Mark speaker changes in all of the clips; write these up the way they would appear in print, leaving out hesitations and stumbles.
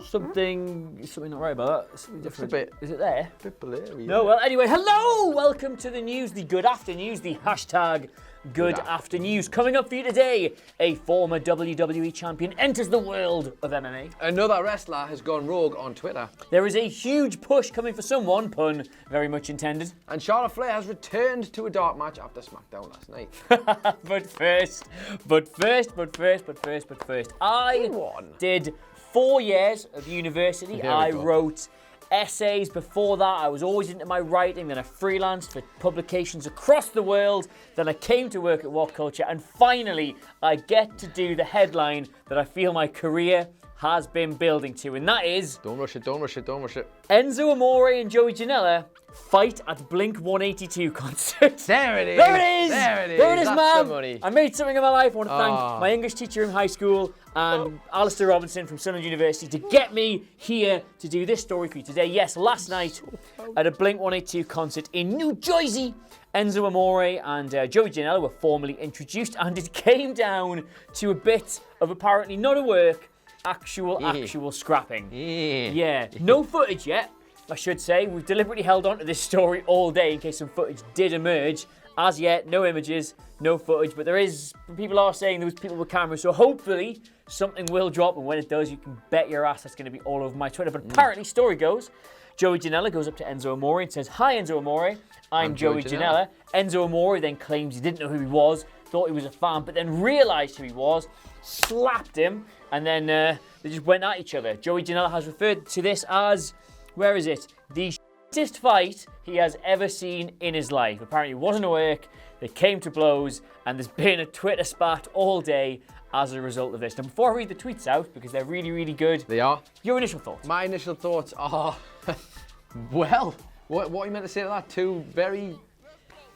Speaker 1: Something not right about that. Something different. Is it there?
Speaker 2: A bit blurry.
Speaker 1: No, well, anyway, hello! Welcome to the news, the good after news, the hashtag good after news. Coming up for you today, a former WWE champion enters the world of MMA.
Speaker 2: Another wrestler has gone rogue on Twitter.
Speaker 1: There is a huge push coming for someone, pun very much intended.
Speaker 2: And Charlotte Flair has returned to a dark match after SmackDown last night.
Speaker 1: But first, I did 4 years of university. I wrote essays. Before that, I was always into my writing. Then I freelanced for publications across the world. Then I came to work at WhatCulture. And finally, I get to do the headline that I feel my career has been building to. And that is...
Speaker 2: Don't rush it.
Speaker 1: Enzo Amore and Joey Janela fight at Blink 182 concert.
Speaker 2: There it is.
Speaker 1: There it is,
Speaker 2: That's
Speaker 1: ma'am. I made something of my life. I want to thank my English teacher in high school and Alistair Robinson from Sunderland University to get me here to do this story for you today. Yes, last night at a Blink 182 concert in New Jersey, Enzo Amore and Joey Janela were formally introduced, and it came down to a bit of apparently not a work, actual scrapping. Yeah. No footage yet, I should say. We've deliberately held on to this story all day in case some footage did emerge. As yet, no images, no footage, but people are saying there was people with cameras, so hopefully something will drop, and when it does, you can bet your ass that's going to be all over my Twitter. But apparently, story goes, Joey Janela goes up to Enzo Amore and says, "Hi, Enzo Amore, I'm Joey Janela." Enzo Amore then claims he didn't know who he was, thought he was a fan, but then realised who he was, slapped him, and then they just went at each other. Joey Janela has referred to this as, where is it? The shittest fight he has ever seen in his life. Apparently it wasn't a work, they came to blows, and there's been a Twitter spat all day as a result of this. Now before I read the tweets out, because they're really, really good.
Speaker 2: They are.
Speaker 1: Your initial thoughts?
Speaker 2: My initial thoughts are, well, what are you meant to say to that? Two very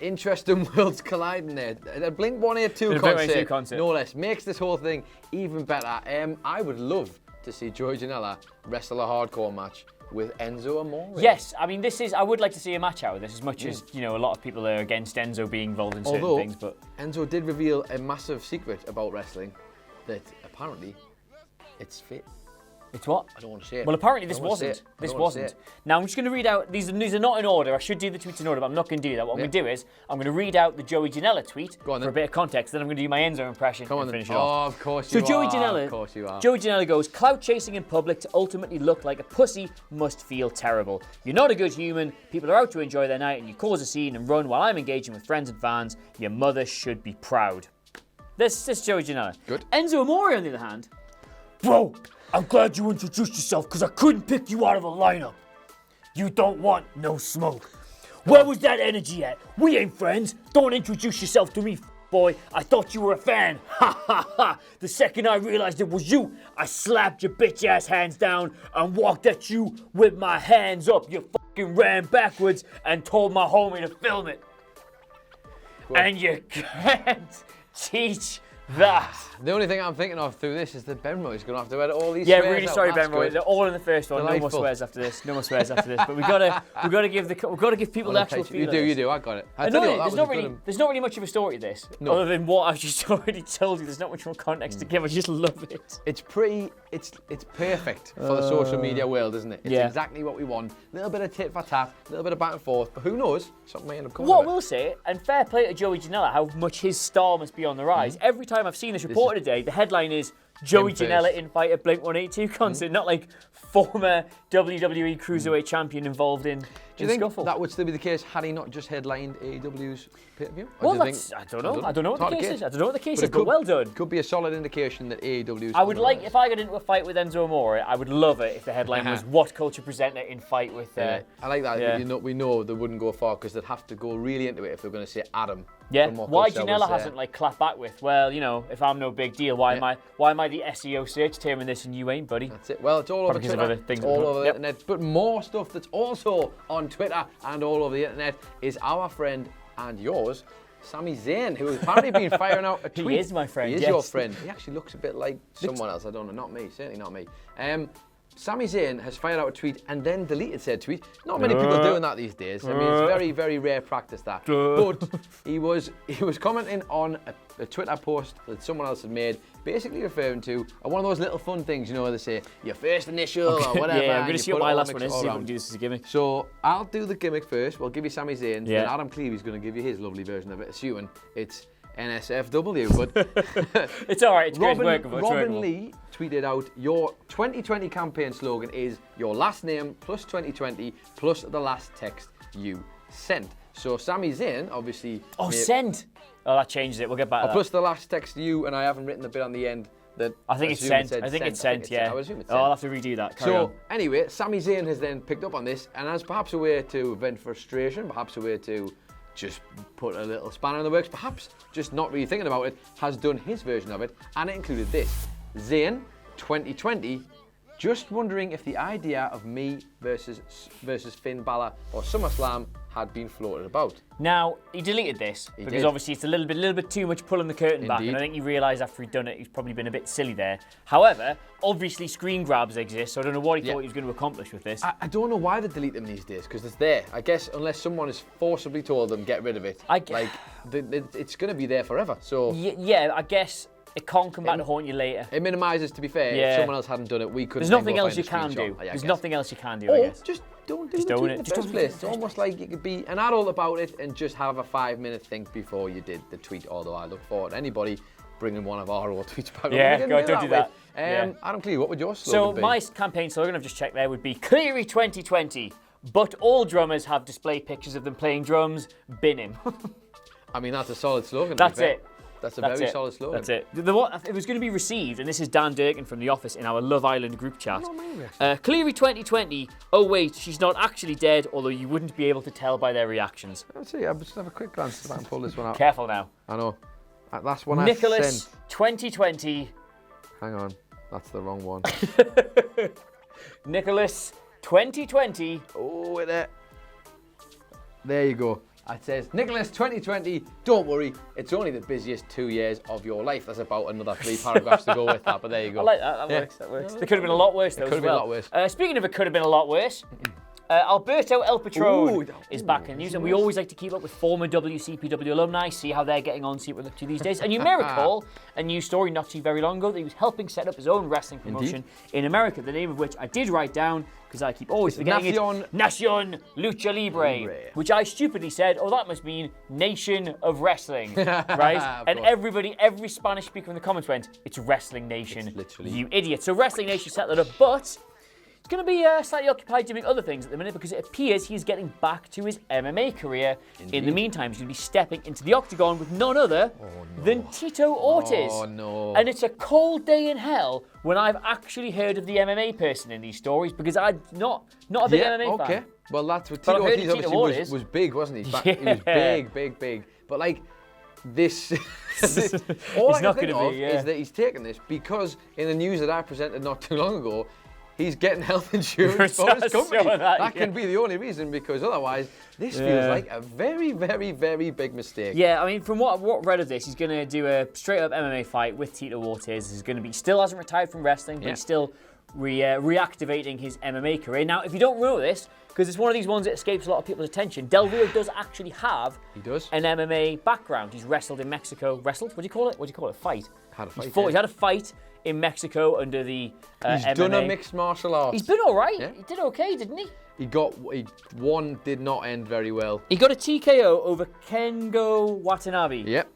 Speaker 2: interesting worlds colliding there. A Blink 182 concert, no less, makes this whole thing even better. I would love to see Joey Janela wrestle a hardcore match with Enzo Amore.
Speaker 1: Yes, I mean I would like to see a match out of this, as much as, you know, a lot of people are against Enzo being involved in certain things, but
Speaker 2: Enzo did reveal a massive secret about wrestling, that apparently it's fake.
Speaker 1: It's what?
Speaker 2: I don't want to say it.
Speaker 1: Well, apparently this wasn't. This wasn't. Now, I'm just going to read out, these are not in order. I should do the tweets in order, but I'm not going to do that. What I'm going to do is, I'm going to read out the Joey Janela tweet for a bit of context, then I'm going to do my Enzo impression and finish it off.
Speaker 2: Oh, of course you are.
Speaker 1: So Joey Janela goes, "Clout chasing in public to ultimately look like a pussy must feel terrible. You're not a good human. People are out to enjoy their night and you cause a scene and run while I'm engaging with friends and fans. Your mother should be proud." This is Joey Janela.
Speaker 2: Good.
Speaker 1: Enzo Amore, on the other hand, "Bro, I'm glad you introduced yourself because I couldn't pick you out of a lineup. You don't want no smoke. Where was that energy at? We ain't friends. Don't introduce yourself to me, boy. I thought you were a fan. Ha ha ha. The second I realized it was you, I slapped your bitch ass hands down and walked at you with my hands up. You fucking ran backwards and told my homie to film it. Well, and you can't teach that."
Speaker 2: The only thing I'm thinking of through this is that Ben Roy's going to have to edit all these.
Speaker 1: Yeah, really sorry, Ben Roy. They're all in the first one. Delightful. No more swears after this. But we gotta give people the actual feel.
Speaker 2: You do. I got it.
Speaker 1: There's not really much of a story to this, other than what I've just already told you. There's not much more context to give. I just love it.
Speaker 2: It's perfect for the social media world, isn't it? It's exactly what we want. A little bit of tit for tat, a little bit of back and forth, but who knows? Something may end up coming.
Speaker 1: What we'll say, and fair play to Joey Janela, how much his star must be on the rise. Every time I've seen this reported today, the headline is Joey Janela in fight at Blink 182 concert, not like former WWE Cruiserweight champion involved in
Speaker 2: Do you think
Speaker 1: scuffle.
Speaker 2: That would still be the case had he not just headlined AEW's pay-per-view?
Speaker 1: Well, I don't know. I don't know what the case is. I don't know what the case is, but well done.
Speaker 2: Could be a solid indication that AEW's...
Speaker 1: I would like, if I got into a fight with Enzo Amore, I would love it if the headline was WhatCulture presenter in fight with...
Speaker 2: I like that. Yeah. We know they wouldn't go far because they'd have to go really into it if they're going to say Adam.
Speaker 1: Yeah. Why Janela hasn't clapped back with, well, you know, if I'm no big deal, why am I the SEO search term in this and you ain't, buddy?
Speaker 2: That's it. Well, it's all over Twitter. It's all over the internet. But more stuff that's also on Twitter and all over the internet is our friend and yours, Sami Zayn, who has apparently been firing out a tweet.
Speaker 1: He is my friend.
Speaker 2: He is your friend. He actually looks a bit like someone else. I don't know. Not me. Certainly not me. Sami Zayn has fired out a tweet and then deleted said tweet. Not many people doing that these days. I mean, it's very, very rare practice that. But he was commenting on a Twitter post that someone else had made, basically referring to one of those little fun things, you know, where they say your first initial or whatever.
Speaker 1: Yeah, I'm going to see what my last one is, see if we can do this as a gimmick.
Speaker 2: So I'll do the gimmick first. We'll give you Sami Zayn, then Adam Cleavy's going to give you his lovely version of it, assuming it's NSFW, but
Speaker 1: it's all right. It's
Speaker 2: Robin Lee tweeted out, your 2020 campaign slogan is your last name plus 2020 plus the last text you sent. So Sami Zayn obviously
Speaker 1: sent. Oh, that changes it. We'll get back to that.
Speaker 2: Plus the last text you, and I haven't written the bit on the end that
Speaker 1: I think it's sent. I think it's sent. Yeah.
Speaker 2: I would assume it's sent.
Speaker 1: I'll have to redo that. Carry on.
Speaker 2: Anyway, Sami Zayn has then picked up on this, and as perhaps a way to vent frustration, perhaps a way to just put a little spanner in the works, perhaps just not really thinking about it, has done his version of it, and it included this. Zayn, 2020, just wondering if the idea of me versus Finn Balor or SummerSlam had been floated about.
Speaker 1: Now, he deleted this because obviously it's a little bit too much pulling the curtain back, and I think he realised after he'd done it, he's probably been a bit silly there. However, obviously screen grabs exist, so I don't know what he thought he was going to accomplish with this.
Speaker 2: I don't know why they delete them these days, because it's there. I guess unless someone has forcibly told them get rid of it, it's going to be there forever. So
Speaker 1: yeah, I guess it can't come back to haunt you later.
Speaker 2: It minimises, to be fair. If someone else hadn't done it, we couldn't.
Speaker 1: There's nothing else you can do. There's nothing else you can do, I guess.
Speaker 2: Just don't do it in the first place. It's almost like you could be an adult about it and just have a 5-minute think before you did the tweet, although I look forward to anybody bringing one of our old tweets back.
Speaker 1: Yeah, don't do that.
Speaker 2: Adam Cleary, what would your slogan be?
Speaker 1: So my campaign slogan, I've just checked there, would be Cleary 2020, but all drummers have display pictures of them playing drums, bin him.
Speaker 2: I mean, that's a solid slogan.
Speaker 1: That's it.
Speaker 2: That's a very solid slogan.
Speaker 1: That's it. It was going to be received, and this is Dan Durkin from The Office in our Love Island group chat. Cleary 2020, oh wait, she's not actually dead, although you wouldn't be able to tell by their reactions.
Speaker 2: Let's see, I'll just have a quick glance at that and pull this one out.
Speaker 1: Careful now.
Speaker 2: I know. That's one
Speaker 1: Nicholas
Speaker 2: I sent.
Speaker 1: 2020.
Speaker 2: Hang on, that's the wrong one.
Speaker 1: Nicholas 2020.
Speaker 2: Oh, wait there. There you go. It says, Nicholas 2020, don't worry, it's only the busiest 2 years of your life. There's about another 3 paragraphs to go with that, but there you go.
Speaker 1: I like that, that works. There could have been a lot worse though.
Speaker 2: It could have been a lot worse.
Speaker 1: Speaking of it could have been a lot worse, Alberto El Patron is back in the news, and we always like to keep up with former WCPW alumni, see how they're getting on, see what we're up to these days. And you may recall a news story not too very long ago that he was helping set up his own wrestling promotion in America, the name of which I did write down because I keep always forgetting it. Nacion Lucha Libre, which I stupidly said, oh, that must mean Nation of Wrestling, right? And every Spanish speaker in the comments went, it's Wrestling Nation, you idiot. So Wrestling Nation set that up, but he's going to be slightly occupied doing other things at the minute because it appears he's getting back to his MMA career. In the meantime, he's going to be stepping into the octagon with none other than Tito Ortiz.
Speaker 2: Oh, no.
Speaker 1: And it's a cold day in hell when I've actually heard of the MMA person in these stories because I'm not a big MMA fan.
Speaker 2: Well, that's what Tito Ortiz obviously was big, wasn't he? He was big. But like, this all I can think of is that he's taken this because in the news that I presented not too long ago, he's getting health insurance for his company. That can be the only reason, because otherwise this feels like a very, very, very big mistake.
Speaker 1: Yeah, I mean, from what I've read of this, he's going to do a straight-up MMA fight with Tito Ortiz. He's going to be still hasn't retired from wrestling, but he's still reactivating his MMA career. Now, if you don't know this, because it's one of these ones that escapes a lot of people's attention, Del Rio does actually have an MMA background. He's wrestled in Mexico. Wrestled? What do you call it? What do you call it? Fight.
Speaker 2: Had a fight.
Speaker 1: He had a fight in Mexico under the
Speaker 2: He's
Speaker 1: MMA.
Speaker 2: done a mixed martial arts.
Speaker 1: He's been all right. Yeah. He did okay, didn't he?
Speaker 2: One did not end very well.
Speaker 1: He got a TKO over Kengo Watanabe.
Speaker 2: Yep.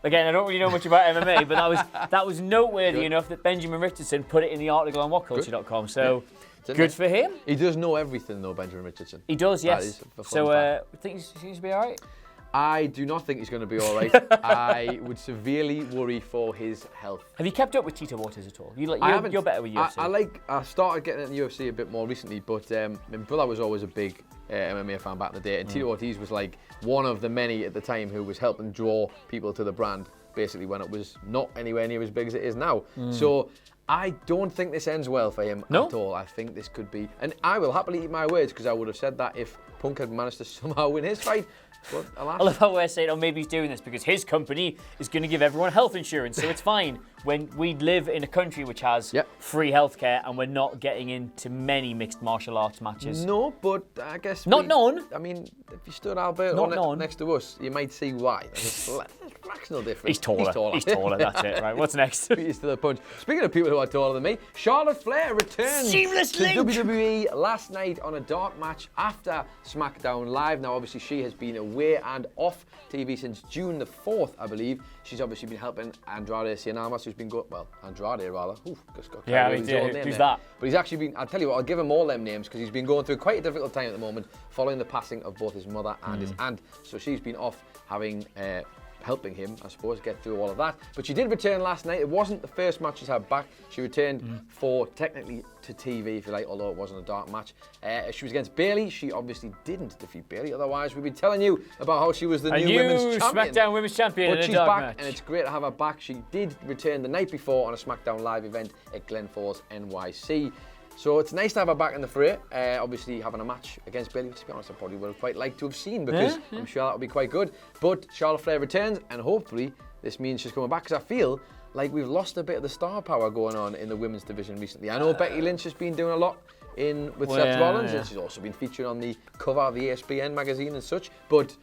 Speaker 1: Again, I don't really know much about MMA, but that was noteworthy enough that Benjamin Richardson put it in the article on WhatCulture.com. So good for him.
Speaker 2: He does know everything, though, Benjamin Richardson.
Speaker 1: He does, yes. So I think he seems to be all right.
Speaker 2: I do not think he's going to be all right. I would severely worry for his health.
Speaker 1: Have you kept up with Tito Ortiz at all? You're better with UFC.
Speaker 2: I started getting into UFC a bit more recently, but my brother was always a big MMA fan back in the day, and Tito Ortiz was like one of the many at the time who was helping draw people to the brand. basically when it was not anywhere near as big as it is now. So I don't think this ends well for him at all. I think this could be, and I will happily eat my words because I would have said that if Punk had managed to somehow win his fight. But alas.
Speaker 1: I love how we're saying, oh, maybe he's doing this because his company is going to give everyone health insurance, so it's fine. When we live in a country which has free healthcare and we're not getting into many mixed martial arts matches.
Speaker 2: No, but I guess...
Speaker 1: Not none.
Speaker 2: I mean, if you stood Alberto next to us, you might see why. Flack's no different.
Speaker 1: He's taller. He's taller, that's it. Right, what's next?
Speaker 2: Beats to the punch. Speaking of people who are taller than me, Charlotte Flair returned to WWE last night on a dark match after SmackDown Live. Now, obviously, she has been away and off TV since June the 4th, I believe. She's obviously been helping Andrade Cien, who's been Andrade rather. Just got
Speaker 1: who's that?
Speaker 2: But he's actually been, I'll tell you what, I'll give him all them names because he's been going through quite a difficult time at the moment following the passing of both his mother and his aunt. So she's been off having... helping him, I suppose, get through all of that. But she did return last night. It wasn't the first match she's had back. She returned for, technically, to TV, if you like, although it wasn't a dark match. She was against Bayley. She obviously didn't defeat Bayley. Otherwise, we'd be telling you about how she was the new women's champion.
Speaker 1: SmackDown Women's Champion
Speaker 2: but
Speaker 1: in a dark
Speaker 2: back,
Speaker 1: match.
Speaker 2: And it's great to have her back. She did return the night before on a SmackDown Live event at Glen Falls, NYC. So it's nice to have her back in the fray. Obviously, having a match against Bayley, to be honest, I probably would have quite liked to have seen because I'm sure that would be quite good. But Charlotte Flair returns, and hopefully this means she's coming back because I feel like we've lost a bit of the star power going on in the women's division recently. I know Becky Lynch has been doing a lot with Seth Rollins, and she's also been featured on the cover of the ESPN magazine and such. But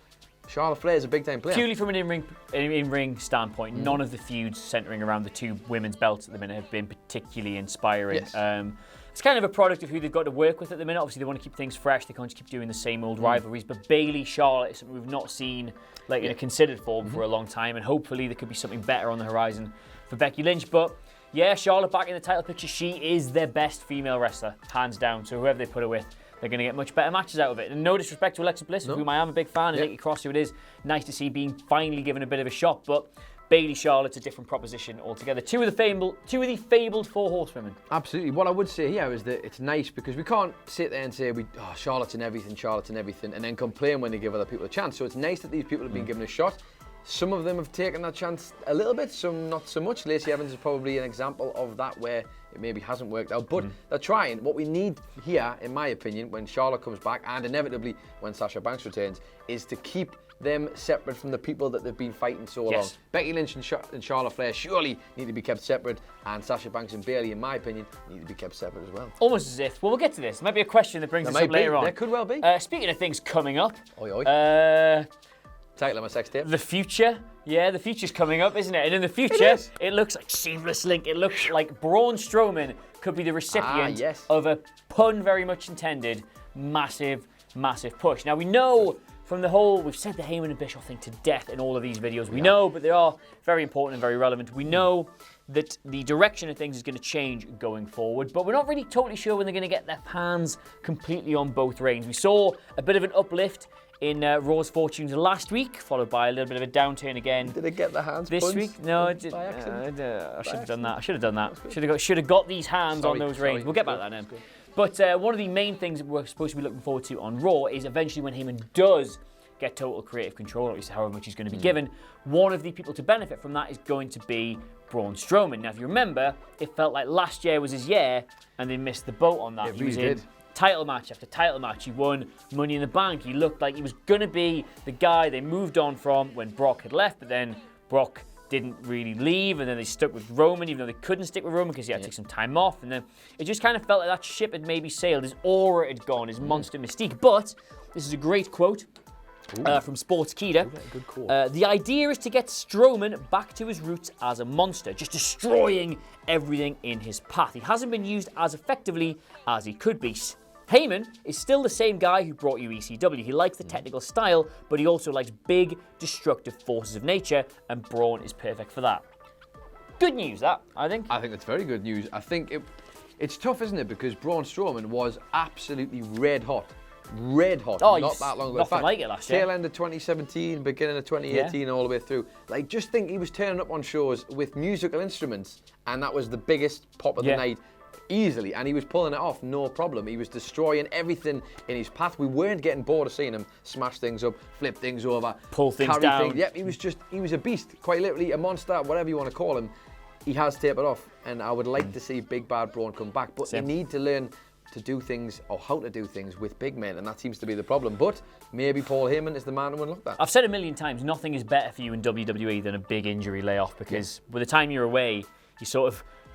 Speaker 2: Charlotte Flair is a big-time player.
Speaker 1: Purely from an in-ring standpoint, none of the feuds centering around the two women's belts at the minute have been particularly inspiring.
Speaker 2: Yes.
Speaker 1: It's kind of a product of who they've got to work with at the minute. Obviously, they want to keep things fresh. They can't just keep doing the same old rivalries. But Bayley, Charlotte is something we've not seen in a considered form for a long time. And hopefully, there could be something better on the horizon for Becky Lynch. But yeah, Charlotte back in the title picture. She is their best female wrestler, hands down. So whoever they put her with, they're going to get much better matches out of it. And no disrespect to Alexa Bliss, of whom I am a big fan, and Nikki Cross, who it is nice to see being finally given a bit of a shot. But Bayley, Charlotte's a different proposition altogether. Two of the fabled four horsewomen.
Speaker 2: Absolutely. What I would say here is that it's nice because we can't sit there and say Charlotte's in everything, and then complain when they give other people a chance. So it's nice that these people have been given a shot. Some of them have taken that chance a little bit, some not so much. Lacey Evans is probably an example of that where it maybe hasn't worked out, but they're trying. What we need here, in my opinion, when Charlotte comes back and inevitably when Sasha Banks returns, is to keep them separate from the people that they've been fighting so long. Becky Lynch and Charlotte Flair surely need to be kept separate, and Sasha Banks and Bayley, in my opinion, need to be kept separate as well.
Speaker 1: Almost as if, well, we'll get to this. There might be a question that brings us up later on.
Speaker 2: There could well be.
Speaker 1: Speaking of things coming up,
Speaker 2: title of my sex tape.
Speaker 1: The future. Yeah, the future's coming up, isn't it? And in the future, it looks like Seamless Link. It looks like Braun Strowman could be the recipient of a pun very much intended, massive, massive push. Now, we know from the whole, we've said the Heyman and Bischoff thing to death in all of these videos. We know, but they are very important and very relevant. We know that the direction of things is going to change going forward, but we're not really totally sure when they're going to get their hands completely on both reins. We saw a bit of an uplift in Raw's fortunes last week, followed by a little bit of a downturn again.
Speaker 2: Did it get the hands
Speaker 1: this week? No, it did. I should have done that. Should have got these hands on those reins. We'll get back to that then. But one of the main things that we're supposed to be looking forward to on Raw is eventually when Heyman does get total creative control, at least however much he's going to be given, one of the people to benefit from that is going to be Braun Strowman. Now, if you remember, it felt like last year was his year, and they missed the boat on that.
Speaker 2: It really did.
Speaker 1: Title match after title match. He won Money in the Bank. He looked like he was going to be the guy they moved on from when Brock had left, but then Brock didn't really leave, and then they stuck with Roman, even though they couldn't stick with Roman because he had to take some time off, and then it just kind of felt like that ship had maybe sailed. His aura had gone, his monster mystique. But this is a great quote from Sportskeeda.
Speaker 2: Good call.
Speaker 1: The idea is to get Strowman back to his roots as a monster, just destroying everything in his path. He hasn't been used as effectively as he could be. Heyman is still the same guy who brought you ECW. He likes the technical style, but he also likes big, destructive forces of nature, and Braun is perfect for that. Good news, that, I think.
Speaker 2: I think that's very good news. I think it's tough, isn't it? Because Braun Strowman was absolutely red hot. Not that long ago.
Speaker 1: Nothing like it last year.
Speaker 2: Tail end of 2017, beginning of 2018, all the way through. Like, just think he was turning up on shows with musical instruments, and that was the biggest pop of the night. easily, and he was pulling it off, no problem. He was destroying everything in his path. We weren't getting bored of seeing him smash things up, flip things over,
Speaker 1: pull things down.
Speaker 2: Yep, he was a beast, quite literally a monster, whatever you want to call him. He has tapered off, and I would like to see Big Bad Braun come back, but you need to learn to do things, or how to do things with big men, and that seems to be the problem. But maybe Paul Heyman is the man to unlock that.
Speaker 1: I've said a million times, nothing is better for you in WWE than a big injury layoff, because by the time you're away, you're sort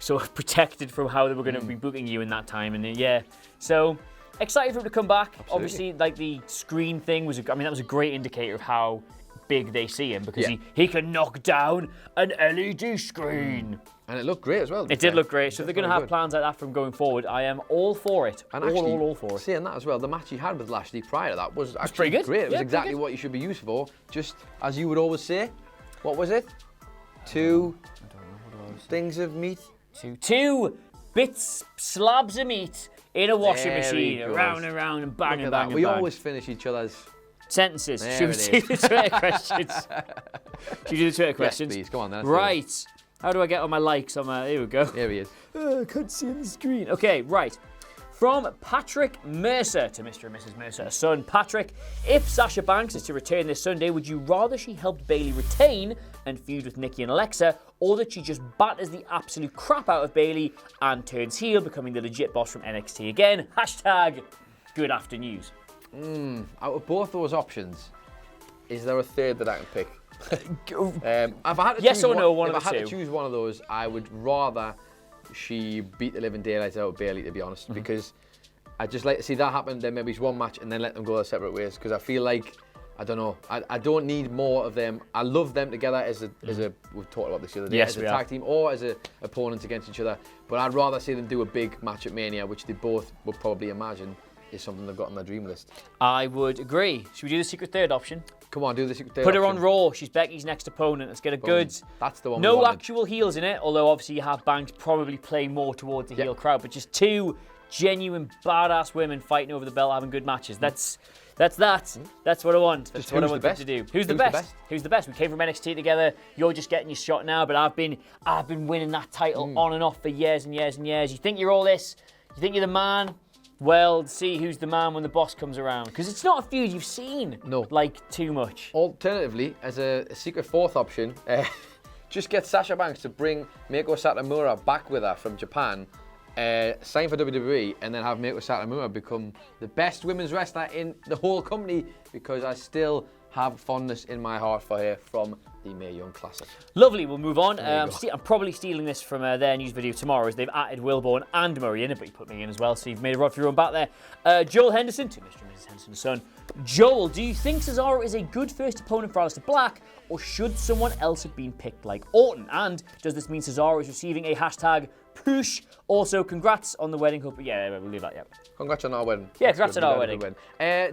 Speaker 1: of protected from how they were going to be booking you in that time. And so excited for him to come back.
Speaker 2: Absolutely.
Speaker 1: Obviously, like the screen thing that was a great indicator of how big they see him, because he can knock down an LED screen.
Speaker 2: And it looked great as well.
Speaker 1: It did look great. So if they're going to have plans like that from going forward, I am all for it.
Speaker 2: And
Speaker 1: all for it.
Speaker 2: Saying that as well, the match he had with Lashley prior to that was actually
Speaker 1: pretty good.
Speaker 2: Great. It was exactly what you should be used for. Just as you would always say. What was it? Two things of meat.
Speaker 1: Two slabs of meat in a washing machine, around and around and bang and bang.
Speaker 2: We always finish each other's
Speaker 1: sentences. Should we do the Twitter questions? Should we do the Twitter questions?
Speaker 2: Yes, please. Go on then.
Speaker 1: Right. How do I get all my likes on my... Here we go.
Speaker 2: Here he is.
Speaker 1: I can't see on the screen. Okay, right. From Patrick Mercer to Mr. and Mrs. Mercer. Son, Patrick, if Sasha Banks is to return this Sunday, would you rather she helped Bayley retain and feud with Nikki and Alexa, or that she just batters the absolute crap out of Bayley and turns heel, becoming the legit boss from NXT again? Hashtag good after news.
Speaker 2: Out of both those options, is there a third that I can pick? If I had to
Speaker 1: yes
Speaker 2: choose
Speaker 1: or no,
Speaker 2: one
Speaker 1: of the two.
Speaker 2: If I had to choose one of those, I would rather she beat the living daylights out of Bayley, to be honest, because I'd just like to see that happen. Then maybe one match and then let them go their separate ways, because I feel like, I don't know, I don't need more of them. I love them together as a we've talked about this the other day, as a tag team or as opponents against each other, but I'd rather see them do a big match at Mania, which they both would probably imagine is something they've got on their dream list.
Speaker 1: I would agree. Should we do the secret third option?
Speaker 2: Come on, do the secret third
Speaker 1: Put her
Speaker 2: option.
Speaker 1: on Raw. She's Becky's next opponent. Let's get a good.
Speaker 2: That's the one.
Speaker 1: No actual heels in it, although obviously you have Banks probably play more towards the heel crowd, but just two genuine badass women fighting over the belt, having good matches. That's what I want. That's what I want them to do. Who's the best? Who's the best? We came from NXT together. You're just getting your shot now, but I've been winning that title on and off for years and years and years. You think you're all this? You think you're the man? Well, see who's the man when the boss comes around. Because it's not a feud you've seen, too much.
Speaker 2: Alternatively, as a secret fourth option, just get Sasha Banks to bring Meiko Satomura back with her from Japan, sign for WWE, and then have Meiko Satomura become the best women's wrestler in the whole company, because I still have fondness in my heart for her from the Mae Young Classic.
Speaker 1: Lovely, we'll move on. I'm probably stealing this from their news video tomorrow, as they've added Wilborn and Murray in it, but you put me in as well, so you've made a rod for your own back there. Joel Henderson, to Mr. and Mrs. Henderson's son. Joel, do you think Cesaro is a good first opponent for Alistair Black, or should someone else have been picked like Orton? And does this mean Cesaro is receiving a hashtag push? Also, congrats on the wedding couple. Yeah, we'll leave that,
Speaker 2: Congrats on our wedding.
Speaker 1: Yeah, congrats on our wedding.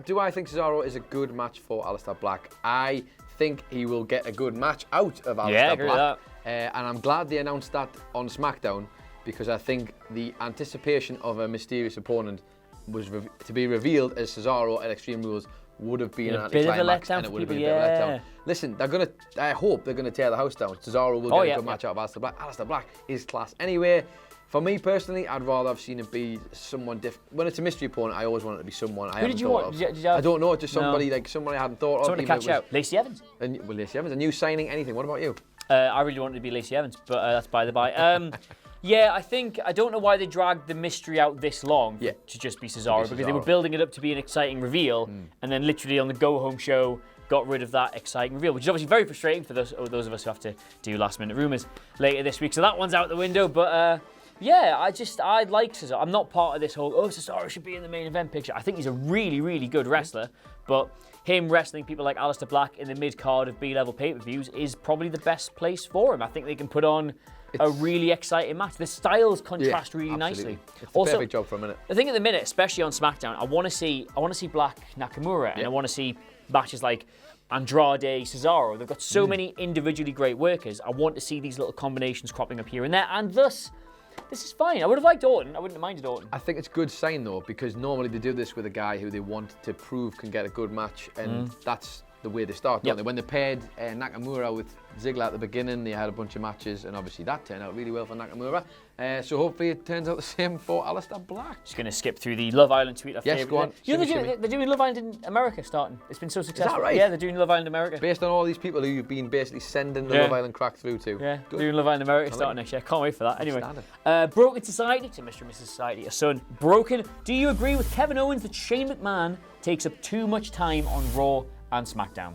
Speaker 2: Do I think Cesaro is a good match for Alistair Black? I think he will get a good match out of Alistair Black. And I'm glad they announced that on SmackDown, because I think the anticipation of a mysterious opponent was to be revealed as Cesaro at Extreme Rules would have been an anticlimax, and it would have been a bit of a letdown. Listen, I hope they're gonna tear the house down. Cesaro will get a good match out of Alistair Black. Alistair Black is class. Anyway, for me personally, I'd rather have seen it be someone different. When it's a mystery opponent, I always want it to be someone I haven't thought of. I don't know, just somebody someone I hadn't thought of.
Speaker 1: Someone to catch out. Lacey Evans.
Speaker 2: Lacey Evans, a new signing, anything. What about you?
Speaker 1: I really wanted to be Lacey Evans, but that's by the by. Yeah, I don't know why they dragged the mystery out this long to just be Cesaro, because they were building it up to be an exciting reveal, and then literally on the go-home show got rid of that exciting reveal, which is obviously very frustrating for those of us who have to do last-minute rumours later this week. So that one's out the window, but yeah, I like Cesaro. I'm not part of this whole, Cesaro should be in the main event picture. I think he's a really, really good wrestler, but him wrestling people like Alistair Black in the mid-card of B-level pay-per-views is probably the best place for him. I think they can put on a really exciting match. The styles contrast really nicely.
Speaker 2: It's a perfect job for a minute.
Speaker 1: I think at the minute, especially on SmackDown, I want to see Black Nakamura, and I want to see matches like Andrade, Cesaro. They've got so many individually great workers. I want to see these little combinations cropping up here and there, and thus, this is fine. I would have liked Orton. I wouldn't have minded Orton.
Speaker 2: I think it's a good sign, though, because normally they do this with a guy who they want to prove can get a good match, and that's the way they start, don't they? When they paired Nakamura with Ziggler at the beginning, they had a bunch of matches, and obviously that turned out really well for Nakamura. So hopefully it turns out the same for Alistair Black.
Speaker 1: Just going to skip through the Love Island tweet.
Speaker 2: Yes, go on.
Speaker 1: You know, they're doing Love Island in America starting. It's been so successful.
Speaker 2: Is that right?
Speaker 1: Yeah, they're doing Love Island America.
Speaker 2: Based on all these people who you've been basically sending the Love Island crack through to.
Speaker 1: Yeah, doing Love Island America starting next year. Can't wait for that. Anyway, Broken Society to Mr. and Mrs. Society, a son. Broken. Do you agree with Kevin Owens that Shane McMahon takes up too much time on Raw and SmackDown?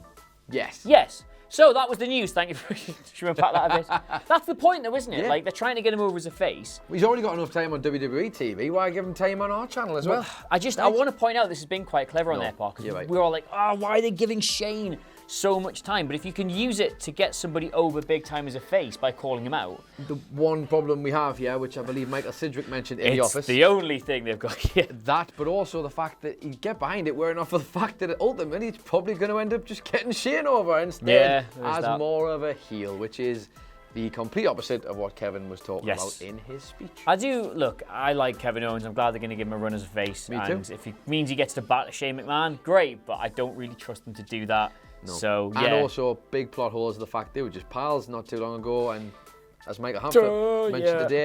Speaker 2: Yes.
Speaker 1: Yes. So that was the news. Thank you for should we unpack that a bit? That's the point, though, isn't it?
Speaker 2: Yeah.
Speaker 1: Like, they're trying to get him over as a face.
Speaker 2: He's already got enough time on WWE TV. Why give him time on our channel as well?
Speaker 1: I want to point out this has been quite clever on their part, because we're all like, why are they giving Shane so much time? But if you can use it to get somebody over big time as a face by calling him out.
Speaker 2: The one problem we have here, which I believe Michael Sidgwick mentioned in the office.
Speaker 1: It's the only thing they've got here.
Speaker 2: That, but also the fact that he'd get behind it, were enough for the fact that ultimately he's probably going to end up just getting Shane over instead as more of a heel, which is the complete opposite of what Kevin was talking about in his speech.
Speaker 1: I like Kevin Owens. I'm glad they're going to give him a run as a face.
Speaker 2: Me
Speaker 1: and
Speaker 2: too.
Speaker 1: If it means he gets to batter Shane McMahon, great, but I don't really trust them to do that.
Speaker 2: No.
Speaker 1: So, yeah.
Speaker 2: And also, big plot holes of the fact they were just pals not too long ago, and as Michael Hamford mentioned today,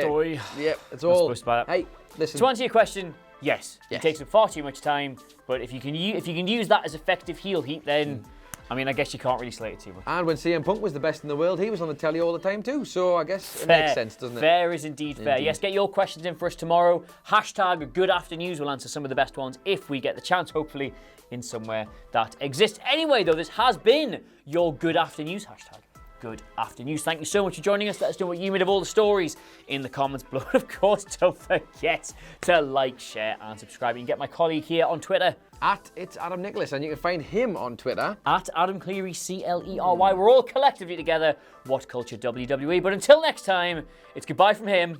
Speaker 2: it's all. Hey, listen.
Speaker 1: To answer your question, yes. It takes up far too much time, but if you can use that as effective heel heat, then I mean, I guess you can't really slate it too much.
Speaker 2: And when CM Punk was the best in the world, he was on the telly all the time too. So I guess it makes sense, doesn't it?
Speaker 1: Fair is indeed fair. Yes, get your questions in for us tomorrow. Hashtag Good Afternoons. We'll answer some of the best ones if we get the chance, hopefully, in somewhere that exists. Anyway, though, this has been your Good Afternoons hashtag. Good Afternoons. Thank you so much for joining us. Let us know what you made of all the stories in the comments below. Of course, don't forget to like, share, and subscribe. You can get my colleague here on Twitter.
Speaker 2: It's Adam Nicholas, and you can find him on Twitter.
Speaker 1: At Adam Cleary, Clery. We're all collectively together. WhatCulture WWE. But until next time, it's goodbye from him.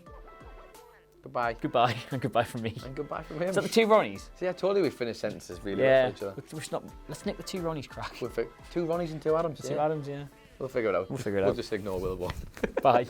Speaker 2: Goodbye.
Speaker 1: Goodbye. And goodbye from me.
Speaker 2: And goodbye from him.
Speaker 1: Is that the two Ronnies?
Speaker 2: See, I told you we finish sentences really well for each other.
Speaker 1: Let's nick the two Ronnies crack.
Speaker 2: Two Ronnies and two Adams.
Speaker 1: Two Adams, yeah.
Speaker 2: We'll figure it out.
Speaker 1: We'll
Speaker 2: just ignore Will one.
Speaker 1: Bye.